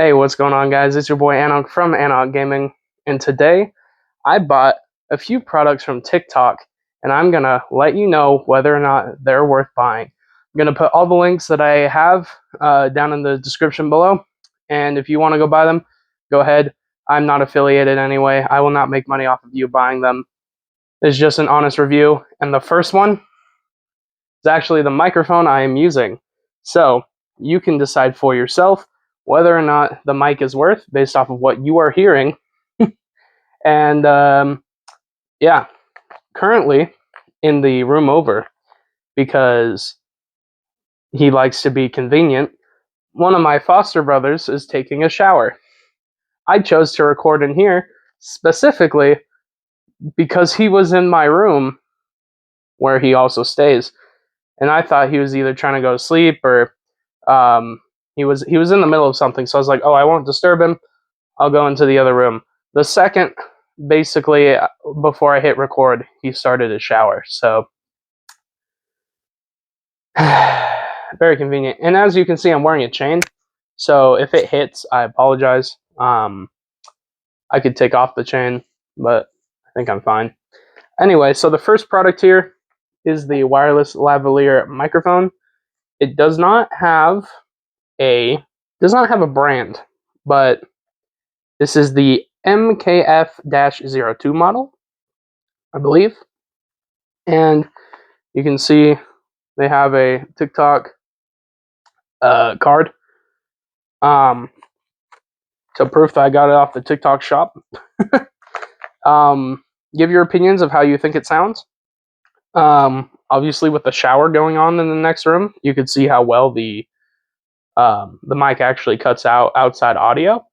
Hey, what's going on, guys? It's your boy Anok from Anok Gaming, and today I bought a few products from TikTok, and I'm gonna let you know whether or not they're worth buying. I'm gonna put all the links that I have down in the description below, and if you want to go buy them, go ahead. I'm not affiliated anyway. I will not make money off of you buying them. It's just an honest review, and the first one is actually the microphone I am using. So you can decide for yourself whether or not the mic is worth based off of what you are hearing. And yeah, currently in the room over, because he likes to be convenient, one of my foster brothers is taking a shower. I chose to record in here specifically because he was in my room where he also stays, and I thought he was either trying to go to sleep or he was in the middle of something. So I was like, oh, I won't disturb him. I'll go into the other room. The second, basically, before I hit record, he started his shower. So very convenient. And as you can see, I'm wearing a chain. So if it hits, I apologize. I could take off the chain, but I think I'm fine. Anyway, so the first product here is the wireless lavalier microphone. It does not have a brand, but this is the MKF-02 model, I believe. And you can see they have a TikTok card. So proof that I got it off the TikTok shop. Give your opinions of how you think it sounds. Obviously, with the shower going on in the next room, you could see how well the mic actually cuts out outside audio.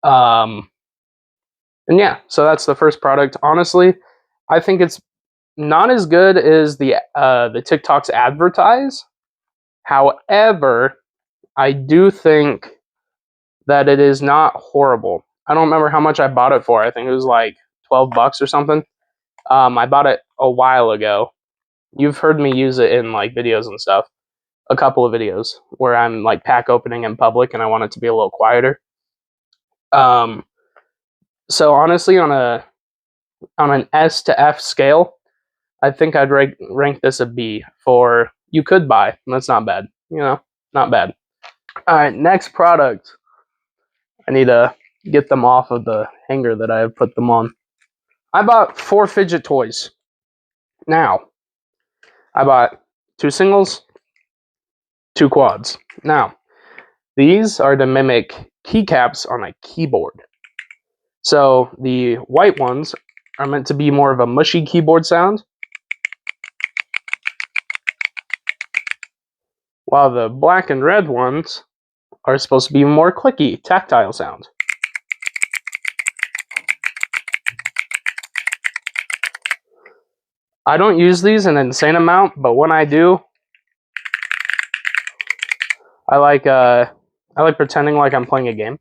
And yeah, so that's the first product. Honestly, I think it's not as good as the TikToks advertise. However, I do think that it is not horrible. I don't remember how much I bought it for. I think it was like $12 or something. I bought it a while ago. You've heard me use it in like videos and stuff. A couple of videos where I'm like pack opening in public and I want it to be a little quieter. So honestly, on an S to F scale, I think I'd rank this a B for you could buy. That's not bad. Not bad. All right, next product. I need to get them off of the hanger that I have put them on. I bought 4 fidget toys. Now, I bought 2 singles, 2 quads. Now, these are to mimic keycaps on a keyboard. So the white ones are meant to be more of a mushy keyboard sound, while the black and red ones are supposed to be more clicky, tactile sound. I don't use these an insane amount, but when I do, I like pretending like I'm playing a game.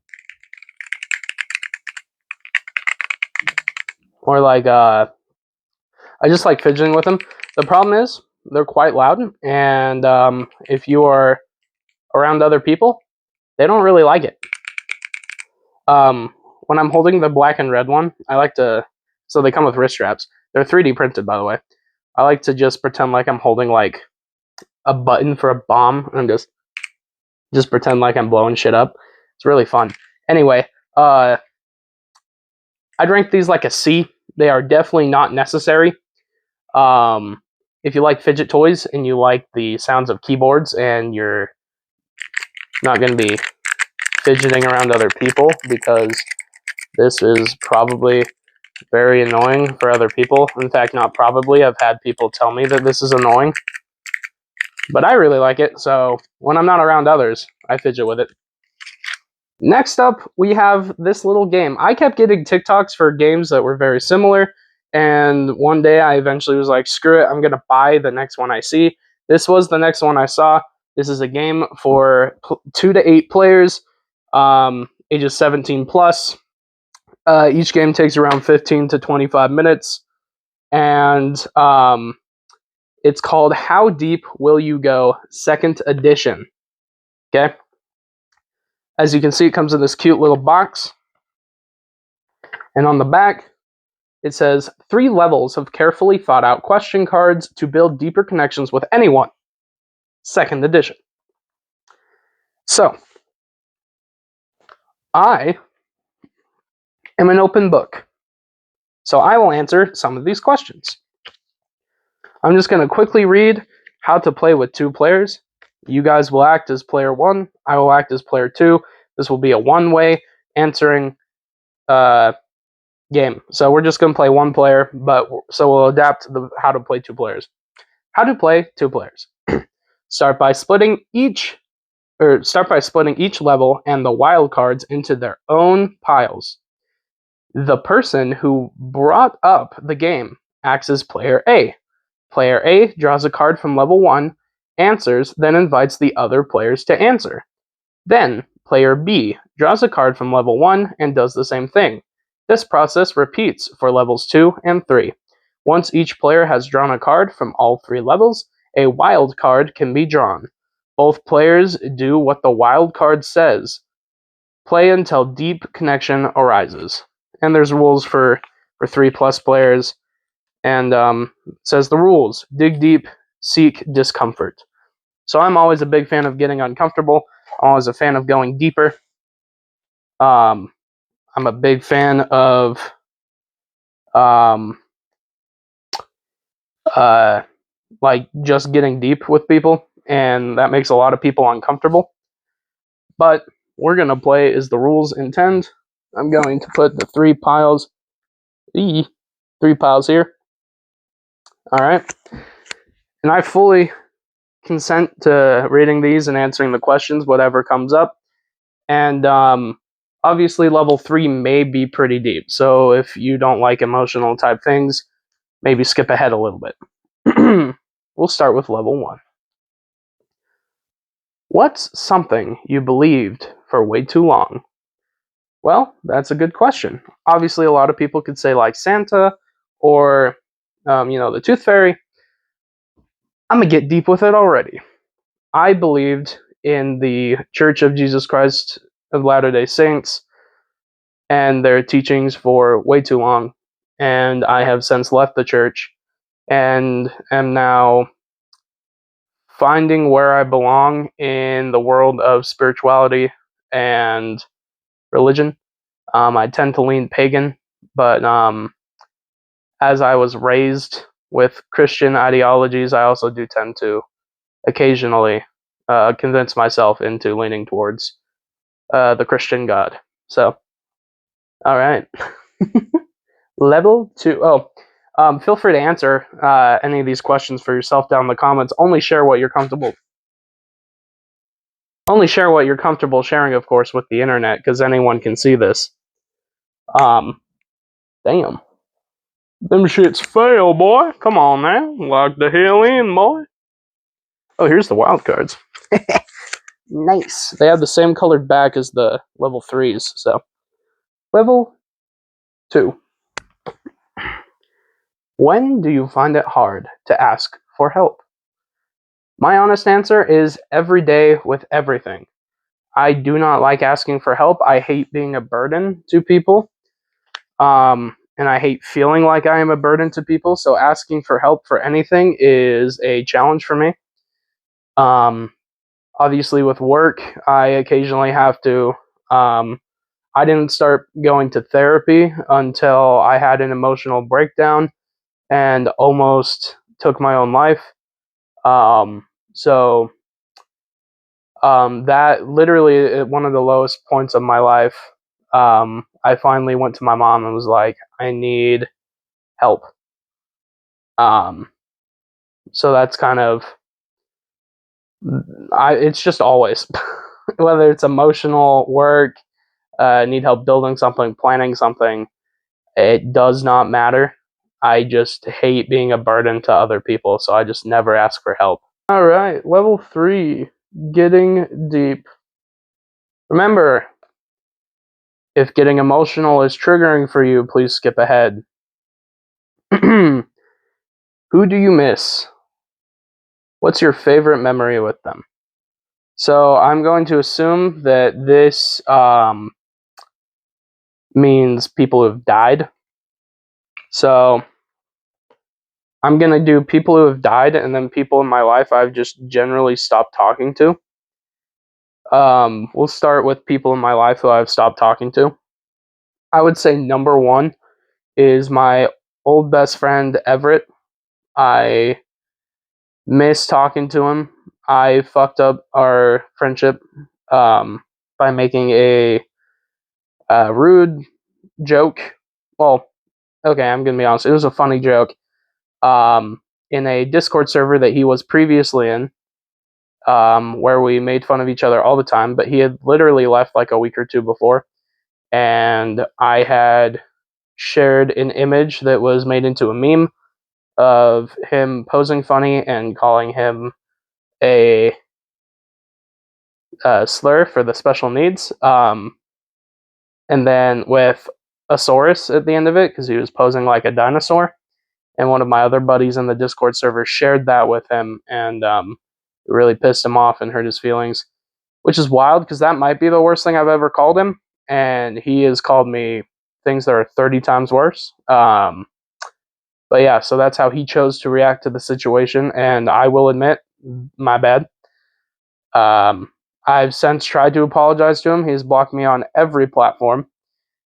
Or like I just like fidgeting with them. The problem is they're quite loud, and if you are around other people, they don't really like it. When I'm holding the black and red one, I like to, so they come with wrist straps. They're 3D printed, by the way. I like to just pretend like I'm holding like a button for a bomb and just pretend like I'm blowing shit up. It's really fun. Anyway, I'd rank these like a C. They are definitely not necessary. If you like fidget toys and you like the sounds of keyboards and you're not going to be fidgeting around other people, because this is probably very annoying for other people. In fact, not probably. I've had people tell me that this is annoying. But I really like it, so when I'm not around others, I fidget with it. Next up, we have this little game. I kept getting TikToks for games that were very similar, and one day I eventually was like, screw it, I'm going to buy the next one I see. This was the next one I saw. This is a game for 2 to 8 players, ages 17 plus. Each game takes around 15 to 25 minutes, and it's called How Deep Will You Go? Second Edition. Okay? As you can see, it comes in this cute little box. And on the back, it says 3 levels of carefully thought out question cards to build deeper connections with anyone. 2nd edition. So, I am an open book. So I will answer some of these questions. I'm just going to quickly read how to play with 2 players. You guys will act as player 1. I will act as player 2. This will be a one-way answering game. So we're just going to play 1 player, so we'll adapt how to play 2 players. How to play 2 players. Start by splitting each level and the wild cards into their own piles. The person who brought up the game acts as player A. Player A draws a card from level 1, answers, then invites the other players to answer. Then, player B draws a card from level 1 and does the same thing. This process repeats for levels 2 and 3. Once each player has drawn a card from all 3 levels, a wild card can be drawn. Both players do what the wild card says. Play until deep connection arises. And there's rules for 3+ players. And it says the rules: dig deep, seek discomfort. So I'm always a big fan of getting uncomfortable. I'm always a fan of going deeper. I'm a big fan of like just getting deep with people, and that makes a lot of people uncomfortable. But we're gonna play as the rules intend. I'm going to put the 3 piles, 3 piles here. All right, and I fully consent to reading these and answering the questions, whatever comes up. And obviously, level 3 may be pretty deep. So if you don't like emotional type things, maybe skip ahead a little bit. We'll start with level 1. What's something you believed for way too long? Well, that's a good question. Obviously, a lot of people could say like Santa or, the Tooth Fairy. I'm going to get deep with it already. I believed in the Church of Jesus Christ of Latter-day Saints and their teachings for way too long. And I have since left the church and am now finding where I belong in the world of spirituality and religion. I tend to lean pagan, but as I was raised with Christian ideologies, I also do tend to occasionally convince myself into leaning towards the Christian God. So, all right. Level 2. Feel free to answer any of these questions for yourself down in the comments. Only share what you're comfortable sharing, of course, with the internet, because anyone can see this. Damn. Them shits fail, boy. Come on now. Lock the hell in, boy. Oh, here's the wild cards. Nice. They have the same colored back as the level 3s, so. Level 2. When do you find it hard to ask for help? My honest answer is every day with everything. I do not like asking for help. I hate being a burden to people. And I hate feeling like I am a burden to people. So asking for help for anything is a challenge for me. Obviously, with work, I occasionally have to. I didn't start going to therapy until I had an emotional breakdown and almost took my own life. So that literally at one of the lowest points of my life, I finally went to my mom and was like, I need help. So that's kind of, it's just always, whether it's emotional, work, need help building something, planning something, it does not matter. I just hate being a burden to other people, so I just never ask for help. All right, level 3, getting deep. Remember, if getting emotional is triggering for you, please skip ahead. Who do you miss? What's your favorite memory with them? So I'm going to assume that this means people who've died. So I'm going to do people who have died and then people in my life I've just generally stopped talking to. We'll start with people in my life who I've stopped talking to. I would say number one is my old best friend, Everett. I miss talking to him. I fucked up our friendship by making a rude joke. Well, okay, I'm going to be honest. It was a funny joke in a Discord server that he was previously in, where we made fun of each other all the time, but he had literally left like a week or two before. And I had shared an image that was made into a meme of him posing funny and calling him a slur for the special needs. And then with a saurus at the end of it, because he was posing like a dinosaur. And one of my other buddies in the Discord server shared that with him, and it really pissed him off and hurt his feelings, which is wild because that might be the worst thing I've ever called him. And he has called me things that are 30 times worse. But yeah, so that's how he chose to react to the situation, and I will admit, my bad. I've since tried to apologize to him. He's blocked me on every platform,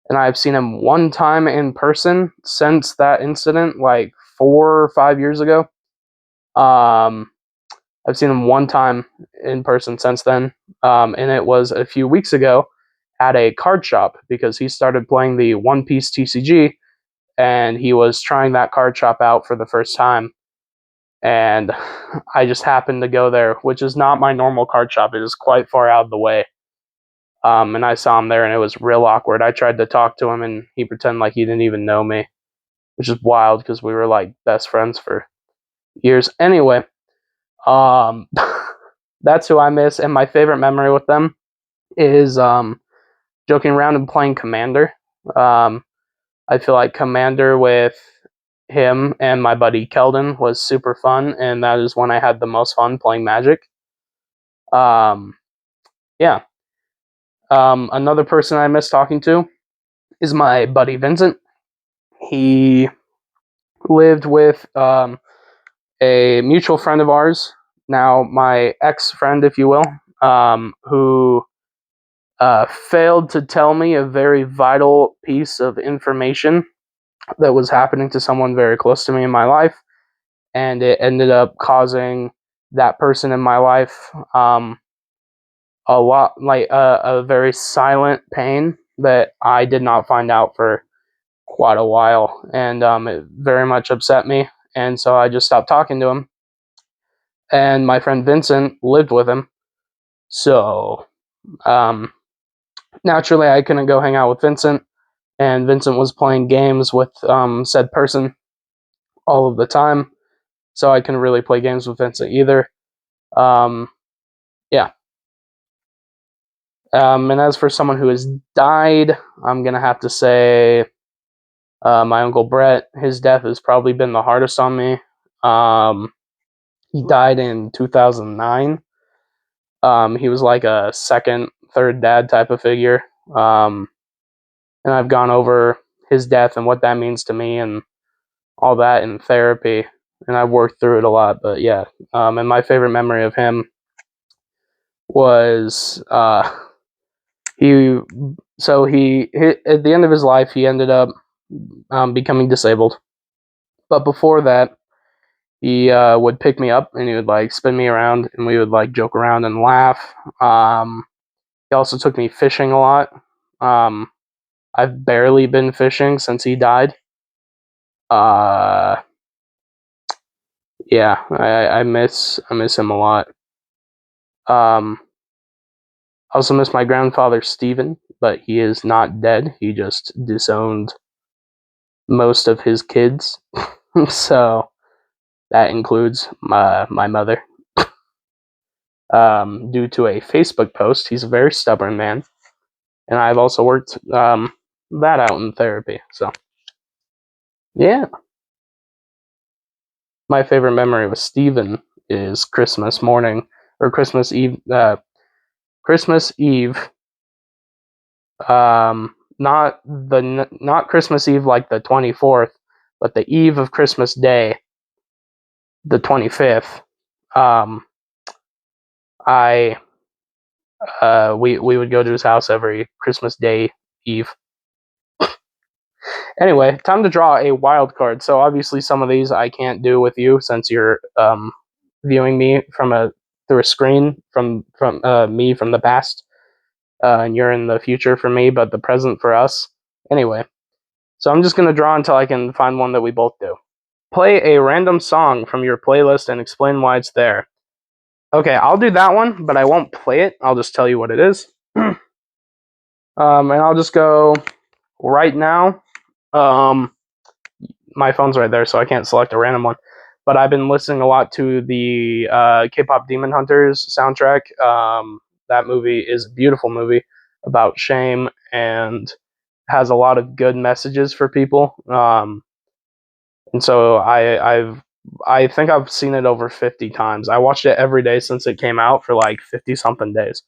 and I've seen him one time in person since that incident, like 4 or 5 years ago. I've seen him one time in person since then, and it was a few weeks ago at a card shop because he started playing the One Piece TCG, and he was trying that card shop out for the first time. And I just happened to go there, which is not my normal card shop. It is quite far out of the way. And I saw him there, and it was real awkward. I tried to talk to him, and he pretended like he didn't even know me, which is wild because we were like best friends for years. Anyway, that's who I miss, and my favorite memory with them is joking around and playing Commander. I feel like Commander with him and my buddy Keldon was super fun, and that is when I had the most fun playing Magic. Yeah. Another person I miss talking to is my buddy Vincent. He lived with a mutual friend of ours, now my ex-friend, if you will, who failed to tell me a very vital piece of information that was happening to someone very close to me in my life, and it ended up causing that person in my life a lot, like a very silent pain that I did not find out for quite a while, and it very much upset me, and so I just stopped talking to him. And my friend Vincent lived with him, so naturally I couldn't go hang out with Vincent, and Vincent was playing games with said person all of the time, so I couldn't really play games with Vincent either. Yeah. And as for someone who has died, I'm gonna have to say my uncle Brett. His death has probably been the hardest on me. He died in 2009. He was like a second, third dad type of figure. And I've gone over his death and what that means to me and all that in therapy, and I've worked through it a lot. But yeah, and my favorite memory of him was he at the end of his life he ended up becoming disabled, but before that he would pick me up and he would like spin me around and we would like joke around and laugh. He also took me fishing a lot. I've barely been fishing since he died. Yeah, I miss him a lot. I also miss my grandfather Stephen, but he is not dead. He just disowned most of his kids, so that includes my mother. Due to a Facebook post, he's a very stubborn man, and I've also worked that out in therapy. So yeah, my favorite memory with Stephen is Christmas morning or Christmas Eve. Christmas Eve. Not Christmas Eve like the 24th, but the eve of Christmas Day, the 25th. We would go to his house every Christmas Day Eve. Anyway, time to draw a wild card. So obviously some of these I can't do with you since you're viewing me through a screen from me from the past, and you're in the future for me, but the present for us. Anyway, so I'm just gonna draw until I can find one that we both do. Play a random song from your playlist and explain why it's there. Okay, I'll do that one, but I won't play it. I'll just tell you what it is. And I'll just go right now. My phone's right there, so I can't select a random one. But I've been listening a lot to the K-pop Demon Hunters soundtrack. That movie is a beautiful movie about shame and has a lot of good messages for people. And so I think I've seen it over 50 times. I watched it every day since it came out for like 50 something days.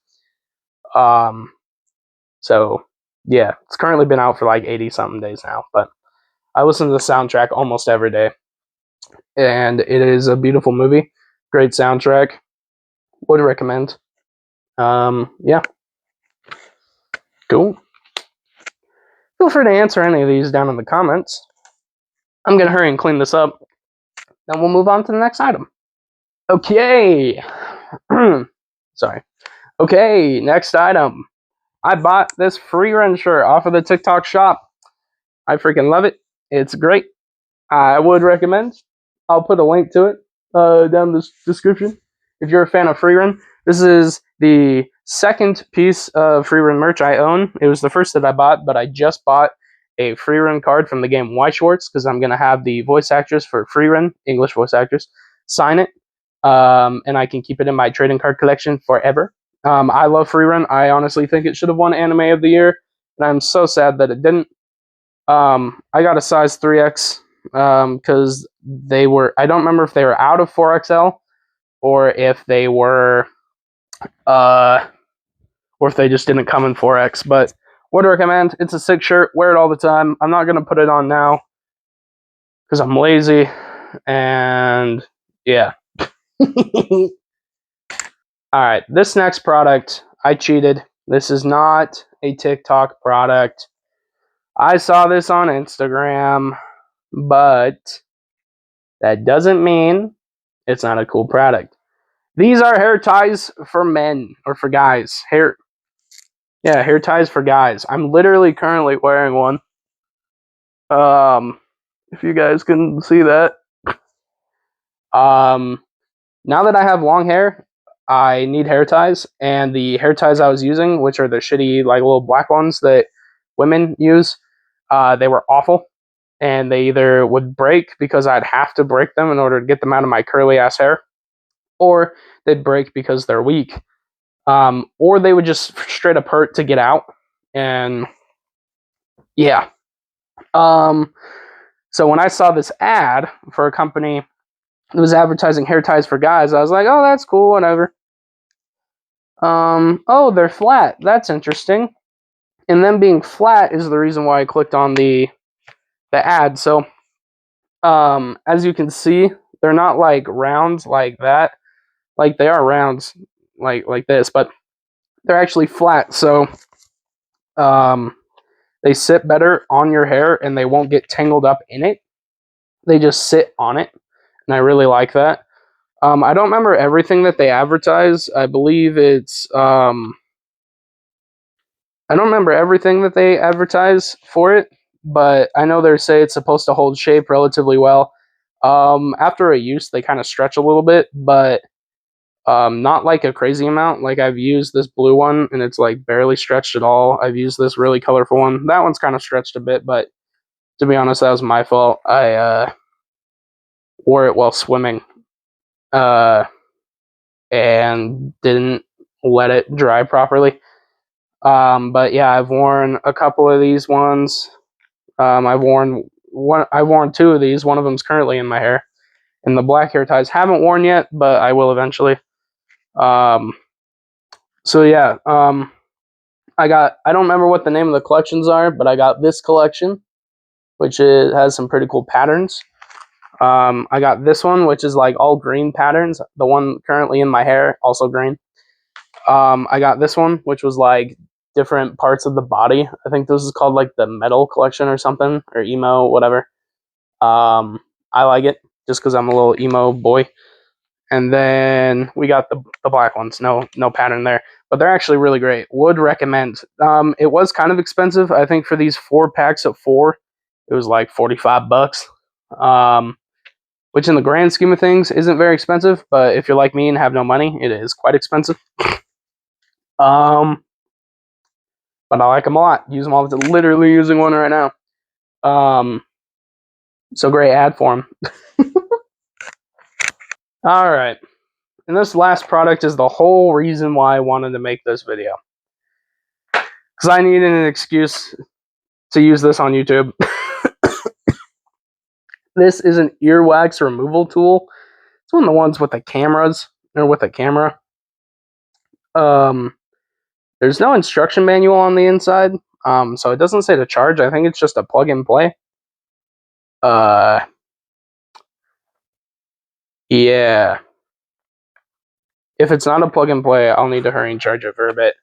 So yeah, it's currently been out for like 80 something days now, but I listen to the soundtrack almost every day. And it is a beautiful movie. Great soundtrack. Would recommend. Yeah. Cool. Feel free to answer any of these down in the comments. I'm going to hurry and clean this up. Then we'll move on to the next item. Okay. Sorry. Okay, next item. I bought this free run shirt off of the TikTok shop. I freaking love it. It's great. I would recommend. I'll put a link to it down in the description if you're a fan of free run. This is the second piece of free run merch I own. It was the first that I bought, but I just bought a free run card from the game Weiss because I'm going to have the voice actress for free run, English voice actress, sign it. And I can keep it in my trading card collection forever. I love free run. I honestly think it should have won Anime of the Year, and I'm so sad that it didn't. I got a size 3X because they were, I don't remember if they were out of 4XL or if they were, or if they just didn't come in 4X, but would recommend. It's a sick shirt. Wear it all the time. I'm not going to put it on now because I'm lazy, and yeah. Alright, this next product, I cheated. This is not a TikTok product. I saw this on Instagram, but that doesn't mean it's not a cool product. These are hair ties for men, or for guys. Hair ties for guys. I'm literally currently wearing one. If you guys can see that. Now that I have long hair, I need hair ties, and the hair ties I was using, which are the shitty, like, little black ones that women use, they were awful, and they either would break because I'd have to break them in order to get them out of my curly-ass hair, or they'd break because they're weak, or they would just straight up hurt to get out, and yeah. So when I saw this ad for a company that was advertising hair ties for guys, I was like, oh, that's cool, whatever. Oh, they're flat. That's interesting. And them being flat is the reason why I clicked on the ad. So, as you can see, they're not like rounds like that. Like, they are rounds like this, but they're actually flat. So, they sit better on your hair and they won't get tangled up in it. They just sit on it, and I really like that. I don't remember everything that they advertise. I believe it's I don't remember everything that they advertise for it, but I know they say it's supposed to hold shape relatively well. After a use, they kind of stretch a little bit, but not like a crazy amount. Like, I've used this blue one, and it's like barely stretched at all. I've used this really colorful one. That one's kind of stretched a bit, but to be honest, that was my fault. I wore it while swimming, and didn't let it dry properly. But yeah, I've worn a couple of these ones. I've worn two of these. One of them's currently in my hair, and the black hair ties haven't worn yet, but I will eventually. So yeah, I don't remember what the name of the collections are, but I got this collection, which has some pretty cool patterns. I got this one, which is like all green patterns. The one currently in my hair, also green. I got this one, which was like different parts of the body. I think this is called like the metal collection or something, or emo, whatever. I like it just because I'm a little emo boy. And then we got the black ones. No pattern there, but they're actually really great. Would recommend. It was kind of expensive. I think for these 4 packs of 4, it was like $45. Which in the grand scheme of things isn't very expensive, but if you're like me and have no money, it is quite expensive. Um, but I like them a lot. Use them all. Literally using one right now. So great ad for them. All right. And this last product is the whole reason why I wanted to make this video. Because I needed an excuse to use this on YouTube. This is an earwax removal tool. It's one of the ones with the cameras, or with a camera. There's no instruction manual on the inside, so it doesn't say to charge. I think it's just a plug and play. Yeah. If it's not a plug and play, I'll need to hurry and charge it for a bit.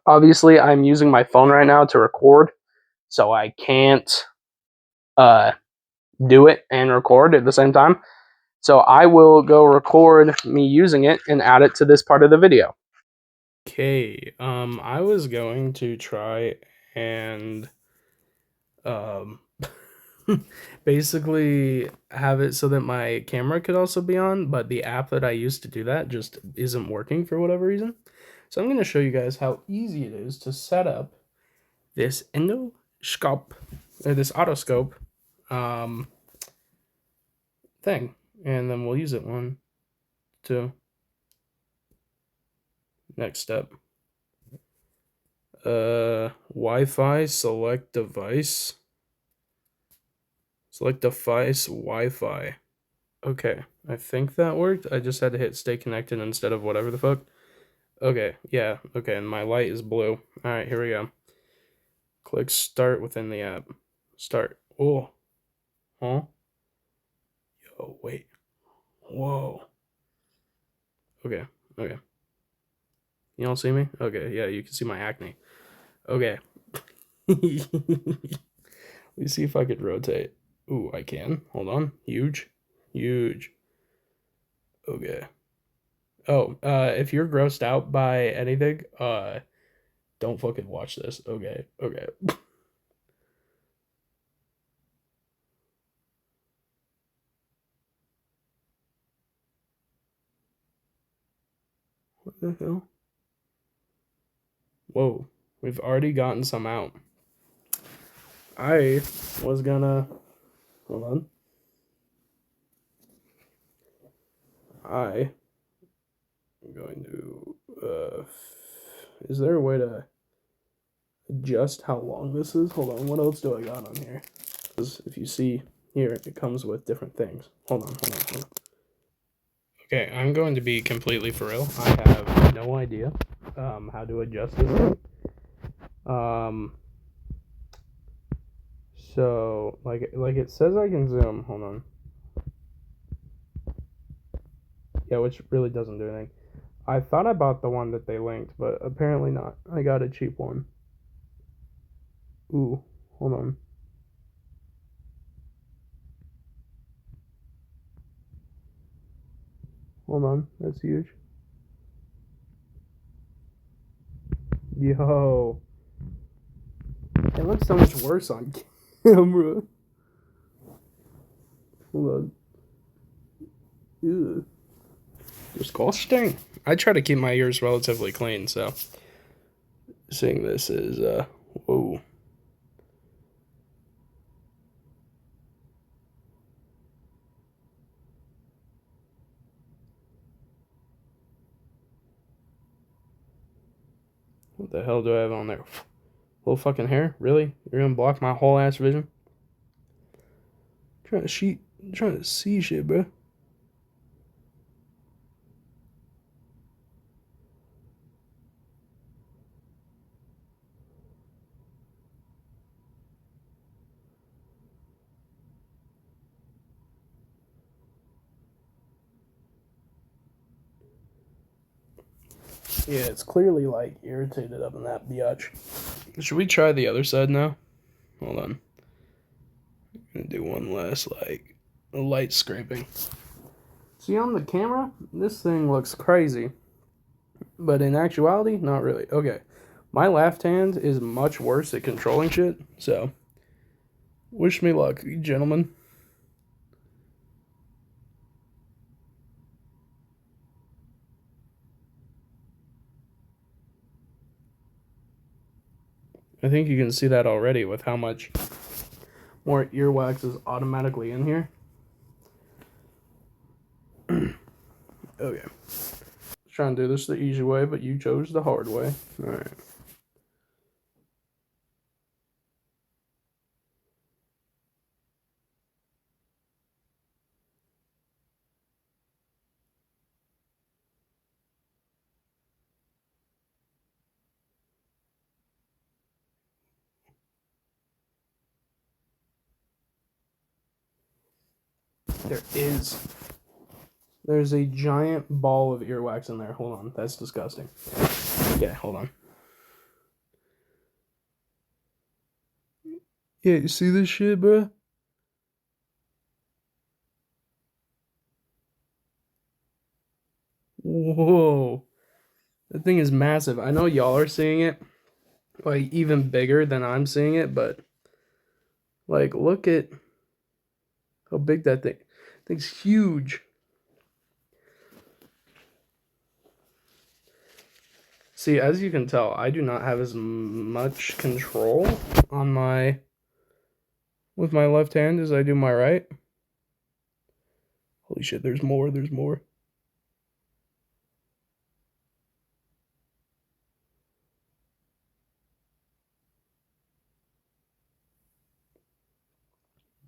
Obviously, I'm using my phone right now to record, so I can't do it and record at the same time. So I will go record me using it and add it to this part of the video. Okay, I was going to try and basically have it so that my camera could also be on, but the app that I used to do that just isn't working for whatever reason. So I'm going to show you guys how easy it is to set up this endoscope, or this otoscope thing, and then we'll use it. 1, 2. Next step. Wi-Fi, select device. Select device, Wi-Fi. Okay, I think that worked. I just had to hit stay connected instead of whatever the fuck. Okay, yeah, okay, and my light is blue. Alright, here we go. Click start within the app. Start. Oh. Huh? Yo, wait. Whoa. Okay, okay. You don't see me? Okay, yeah, you can see my acne. Okay. Let me see if I could rotate. Ooh, I can. Hold on. Huge. Huge. Okay. Oh, if you're grossed out by anything, don't fucking watch this. Okay. Okay. What the hell? Whoa. We've already gotten some out. I was gonna. Hold on. I am going to. Is there a way to adjust how long this is? Hold on. What else do I got on here? Because if you see here, it comes with different things. Hold on. Hold on. Okay, I'm going to be completely for real. I have no idea how to adjust this thing. So like it says I can zoom. Hold on. Yeah, which really doesn't do anything. I thought I bought the one that they linked, but apparently not. I got a cheap one. Ooh, hold on. Hold on, that's huge. Yo, it looks so much worse on camera. Hold on. Ew. Disgusting. I try to keep my ears relatively clean, so seeing this is whoa. What the hell do I have on there? Little fucking hair? Really? You're gonna block my whole ass vision? I'm trying to see, trying to see shit, bro. Yeah, it's clearly like irritated up in that biatch. Should we try the other side now? Hold on. I'm gonna do one last like light scraping. See, on the camera, this thing looks crazy, but in actuality, not really. Okay, my left hand is much worse at controlling shit, so wish me luck, gentlemen. I think you can see that already with how much more earwax is automatically in here. Okay. Trying to do this the easy way, but you chose the hard way. Alright. There's a giant ball of earwax in there. Hold on. That's disgusting. Yeah, hold on. Yeah, you see this shit, bro? Whoa. That thing is massive. I know y'all are seeing it, like, even bigger than I'm seeing it, but, like, look at how big that thing's huge. See, as you can tell, I do not have as much control on with my left hand as I do my right. Holy shit, there's more.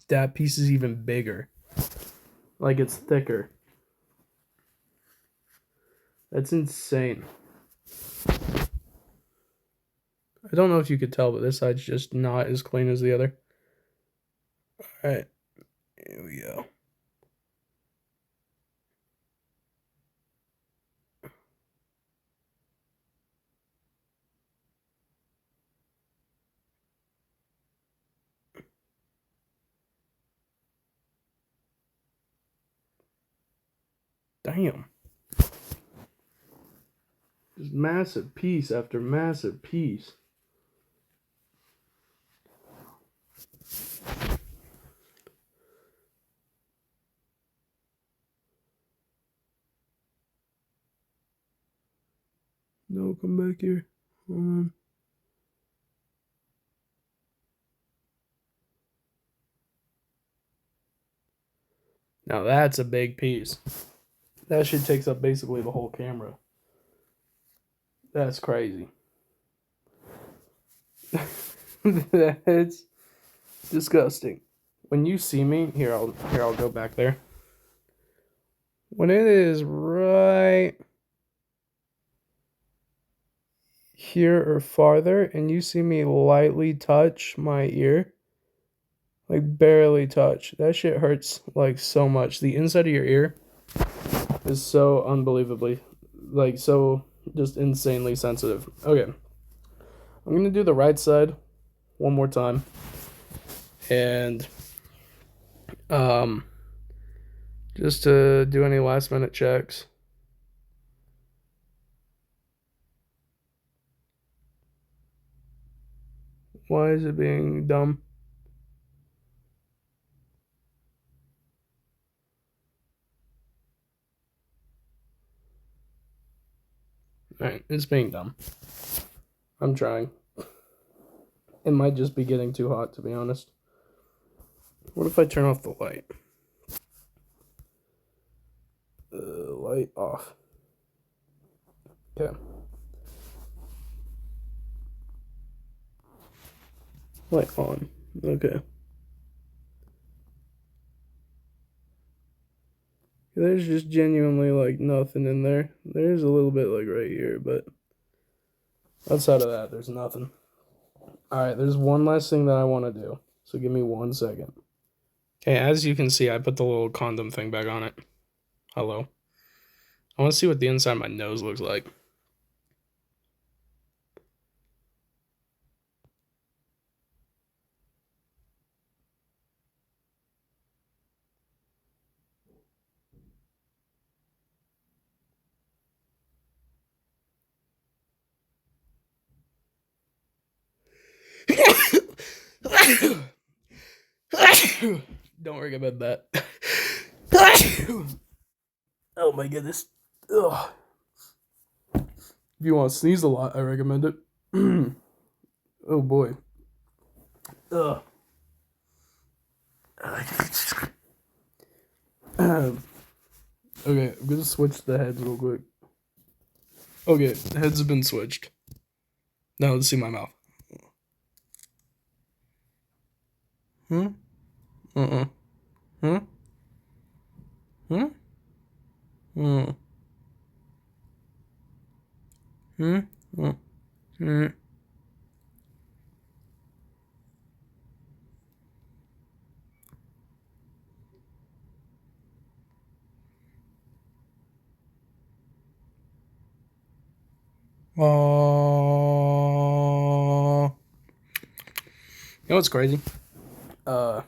That piece is even bigger. Like, it's thicker. That's insane. I don't know if you could tell, but this side's just not as clean as the other. Alright, here we go. Damn. Just massive piece after massive piece. No, come back here. Hold on. Now that's a big piece. That shit takes up basically the whole camera. That's crazy. That's disgusting. When you see me, I'll go back there. When it is right here or farther, and you see me lightly touch my ear, like barely touch, that shit hurts like so much. The inside of your ear is so unbelievably, like, so just insanely sensitive. Okay, I'm gonna do the right side one more time, and just to do any last minute checks. Why is it being dumb? Alright, it's being dumb. I'm trying. It might just be getting too hot, to be honest. What if I turn off the light? Light off. Okay. Light on. Okay. There's just genuinely like nothing in there. There's a little bit like right here, but outside of that, there's nothing. Alright, there's one last thing that I want to do. So give me 1 second. Okay, as you can see, I put the little condom thing back on it. Hello. I want to see what the inside of my nose looks like. Don't recommend that. Oh my goodness. Ugh. If you want to sneeze a lot, I recommend it. Oh boy. Ugh. Okay, I'm gonna switch the heads real quick. Okay, the heads have been switched. Now let's see my mouth. Hmm? Uh-uh. Hmm? Hmm? Hmm? Hmm? Hmm? Hmm? You know what's crazy? I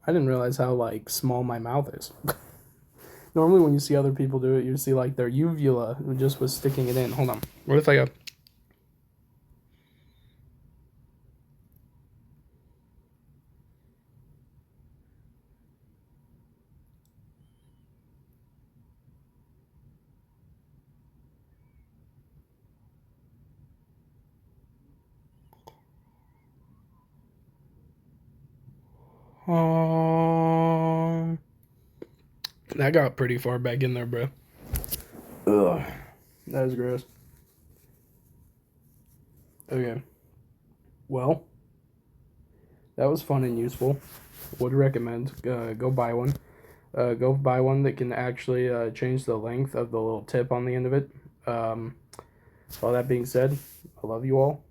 didn't realize how like small my mouth is. Normally, when you see other people do it, you see like their uvula just was sticking it in. Hold on. What if I go? That got pretty far back in there, bro. Ugh, that was gross. Okay. Well, that was fun and useful. Would recommend. Go buy one. Go buy one that can actually change the length of the little tip on the end of it. All that being said, I love you all,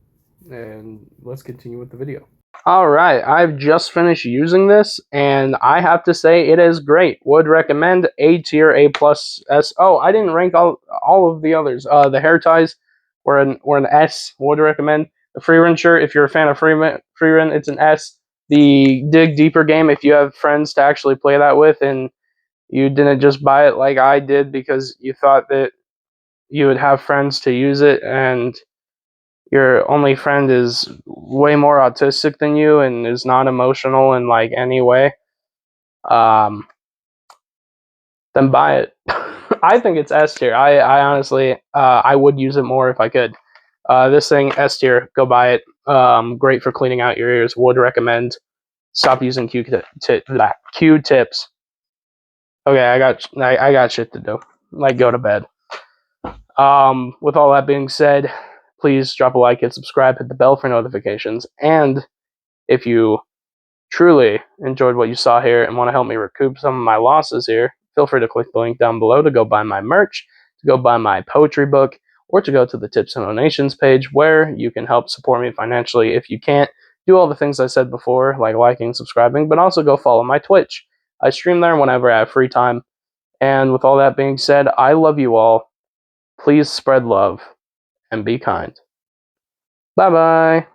and let's continue with the video. All right, I've just finished using this, and I have to say it is great. Would recommend. A tier, A plus, S. Oh, I didn't rank all of the others. The hair ties were an S. Would recommend. The free run shirt, if you're a fan of free run, it's an S. The dig deeper game, if you have friends to actually play that with, and you didn't just buy it like I did because you thought that you would have friends to use it, and your only friend is way more autistic than you and is not emotional in like any way, um, then buy it. I think it's S tier. I honestly, I would use it more if I could. This thing, S tier, go buy it. Great for cleaning out your ears. Would recommend. Stop using Q-tips. Okay, I got shit to do. Like, go to bed. With all that being said, please drop a like and subscribe, hit the bell for notifications, and if you truly enjoyed what you saw here and want to help me recoup some of my losses here, feel free to click the link down below to go buy my merch, to go buy my poetry book, or to go to the tips and donations page where you can help support me financially. If you can't, do all the things I said before, like liking, subscribing, but also go follow my Twitch. I stream there whenever I have free time. And with all that being said, I love you all. Please spread love and be kind. Bye bye.